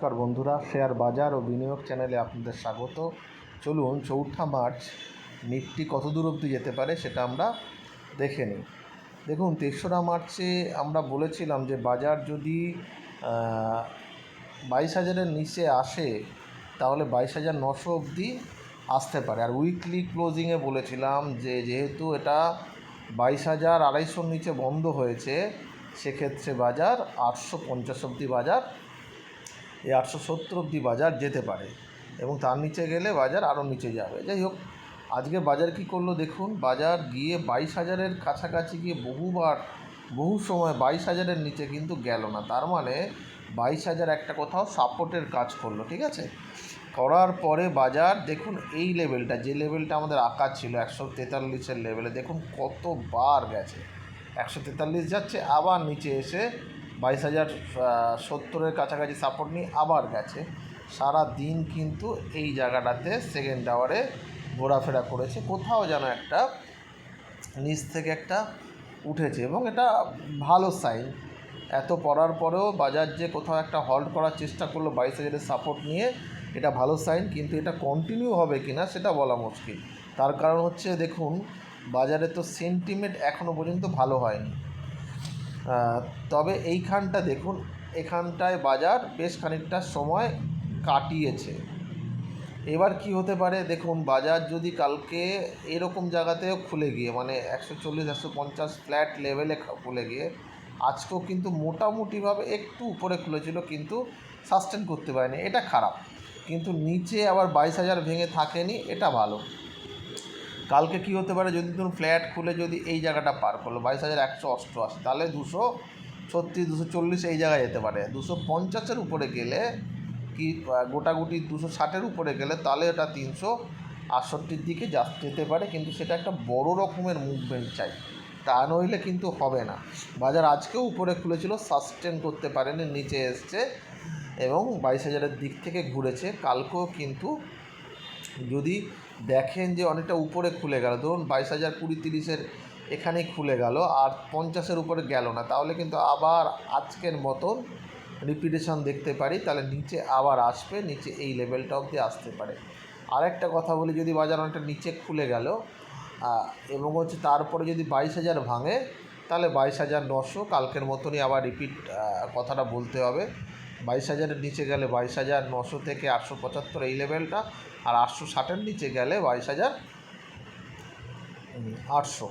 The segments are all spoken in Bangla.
নমস্কার বন্ধুরা, শেয়ার বাজার ও বিনিয়োগ চ্যানেলে আপনাদের স্বাগত। চলুন 4 মার্চ নিফটি কত দূর অবধি যেতে পারে সেটা আমরা দেখে নিই। দেখুন 3রা মার্চে আমরা বলেছিলাম যে বাজার যদি 22,000-এর নিচে আসে তাহলে 22,900 অবধি আসতে পারে। আর উইকলি ক্লোজিংয়ে বলেছিলাম যে যেহেতু এটা 22,250-র নিচে বন্ধ হয়েছে, সেক্ষেত্রে বাজার 850 অবধি বাজার, এই 870 অবধি বাজার যেতে পারে এবং তার নিচে গেলে বাজার আরও নিচে যাবে। যাই হোক, আজকে বাজার কি করলো দেখুন। বাজার গিয়ে 22,000-এর কাছাকাছি গিয়ে বহু সময় 22,000-এর নিচে কিন্তু গেল না। তার মানে 22,000 একটা কোথাও সাপোর্টের কাজ করলো, ঠিক আছে। করার পরে বাজার দেখুন এই লেভেলটা, যে লেভেলটা আমাদের আঁকা ছিল 143-এর লেভেলে, দেখুন কতবার গেছে। 143 যাচ্ছে, আবার নিচে এসে 22,070-এর কাছাকাছি সাপোর্ট নিয়ে আবার গেছে। সারা দিন কিন্তু এই জায়গাটাতে সেকেন্ড আওয়ারে ঘোরাফেরা করেছে, কোথাও যেন একটা নিচ থেকে একটা উঠেছে এবং এটা ভালো সাইন। এত পড়ার পরেও বাজার যে কোথাও একটা হল্ট করার চেষ্টা করলো 22,000-এর সাপোর্ট নিয়ে, এটা ভালো সাইন। কিন্তু এটা কন্টিনিউ হবে কি না সেটা বলা মুশকিল। তার কারণ হচ্ছে দেখুন, বাজারে তো সেন্টিমেন্ট এখনও পর্যন্ত ভালো হয়নি। তবে এইখানটা দেখুন, এখানটায় বাজার বেশ খানিকটা সময় কাটিয়েছে। এবার কি হতে পারে দেখুন, বাজার যদি কালকে এরকম জায়গাতেও খুলে গিয়ে মানে 140-150 ফ্ল্যাট লেভেলে খুলে গিয়ে, আজকেও কিন্তু মোটামুটিভাবে একটু উপরে খুলেছিল কিন্তু সাস্টেন করতে পারেনি, এটা খারাপ। কিন্তু নিচে আবার 22,000 ভেঙে থাকেনি, এটা ভালো। কালকে কি হতে পারে, যদি ধরুন ফ্ল্যাট খুলে যদি এই জায়গাটা পার করলো 22,188, তাহলে 236-240 এই জায়গায় যেতে পারে। 250-এর উপরে গেলে কি গোটাগুটি 260-এর উপরে গেলে তাহলে এটা 368-র দিকে যেতে পারে, কিন্তু সেটা একটা বড় রকমের মুভমেন্ট চাই, তা নইলে কিন্তু হবে না। বাজার আজকেও উপরে খুলেছিল, সাস্টেন করতে পারেনি, নিচে এসছে এবং 22,000-এর দিক থেকে ঘুরেছে। কালকেও কিন্তু যদি দেখেন যে অনেকটা উপরে খুলে গেল, ধরুন 22,020-30-এর এখানেই খুলে গেল আর 50-এর উপরে গেল না, তাহলে কিন্তু আবার আজকের মতন রিপিটেশন দেখতে পারি, তাহলে নিচে আবার আসবে, নিচে এই লেভেলটা অবধি আসতে পারে। আরেকটা কথা বলি, যদি বাজার অনেকটা নিচে খুলে গেল এবং হচ্ছে তারপরে যদি 22,000 ভাঙে, তাহলে 22,900 কালকের মতনই আবার রিপিট কথাটা বলতে হবে। 22,000-এর নিচে গেলে 22,900 থেকে 875 এই লেভেলটা, আর 860-এর নিচে গেলে 22,800।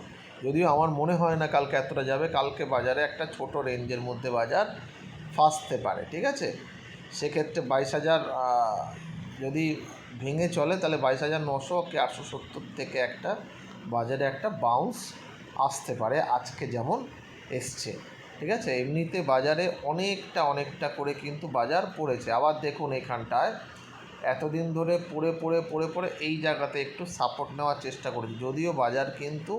যদিও আমার মনে হয় না কালকে এতটা যাবে, কালকে বাজারে একটা ছোট রেঞ্জের মধ্যে বাজার ফাঁসতে পারে, ঠিক আছে। সেক্ষেত্রে 22,000 যদি ভেঙে চলে তাহলে 22,900 কি 870 থেকে একটা বাজারে একটা বাউন্স আসতে পারে, আজকে যেমন এসছে, ঠিক আছে। এমনিতে বাজারে অনেকটা করে কিন্তু বাজার পড়েছে। আবার দেখুন এখানটায় এতদিন ধরে পড়ে এই জায়গাতে একটু সাপোর্ট নেওয়ার চেষ্টা করেছি, যদিও বাজার কিন্তু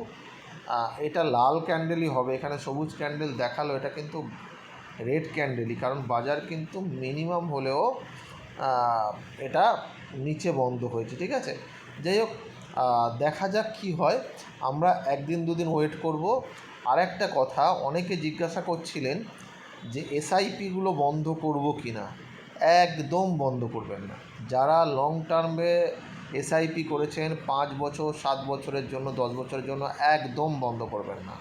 এটা লাল ক্যান্ডেলই হবে, এখানে সবুজ ক্যান্ডেল দেখালো, এটা কিন্তু রেড ক্যান্ডেলই, কারণ বাজার কিন্তু মিনিমাম হলেও এটা নিচে বন্ধ হয়েছে, ঠিক আছে। যাই হোক, দেখা যাক কী হয়, আমরা একদিন দুদিন ওয়েট করব। আর একটা কথা, অনেকে জিজ্ঞাসা করছিলেন যে এসআইপিগুলো বন্ধ করব কি না। একদম বন্ধ করবেন না। যারা লং টার্মে এসআইপি করেছেন 5 বছর 7 বছরের জন্য 10 বছরের জন্য, একদম বন্ধ করবেন না।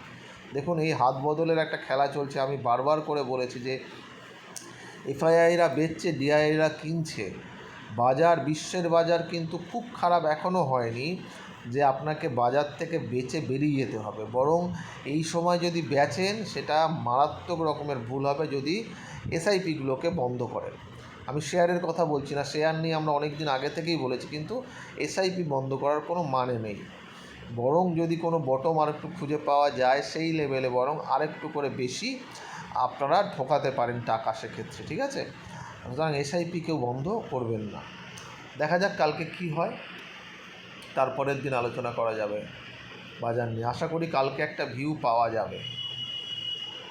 দেখুন এই হাত বদলের একটা খেলা চলছে। আমি বারবার করে বলেছি যে এফআইআইরা বেচছে, ডিআইআইরা কিনছে। বিশ্বের বাজার কিন্তু খুব খারাপ এখনও হয়নি যে আপনাকে বাজার থেকে বেচে বেরিয়ে যেতে হবে। বরং এই সময় যদি বেচেন, সেটা মারাত্মক রকমের ভুল হবে যদি এসআইপিগুলোকে বন্ধ করেন। আমি শেয়ারের কথা বলছি না, শেয়ার নিয়ে আমরা অনেক দিন আগে থেকেই বলেছি, কিন্তু এসআইপি বন্ধ করার কোনো মানে নেই। বরং যদি কোনো বটম আরেকটু খুঁজে পাওয়া যায় সেই লেভেলে, বরং আরেকটু করে বেশি আপনারা ঢোকাতে পারেন টাকা সেক্ষেত্রে, ঠিক আছে। সুতরাং এসআইপি কেউ বন্ধ করবেন না। দেখা যাক কালকে কি হয়, তারপরের দিন আলোচনা করা যাবে বাজার নিয়ে। আশা করি কালকে একটা ভিউ পাওয়া যাবে।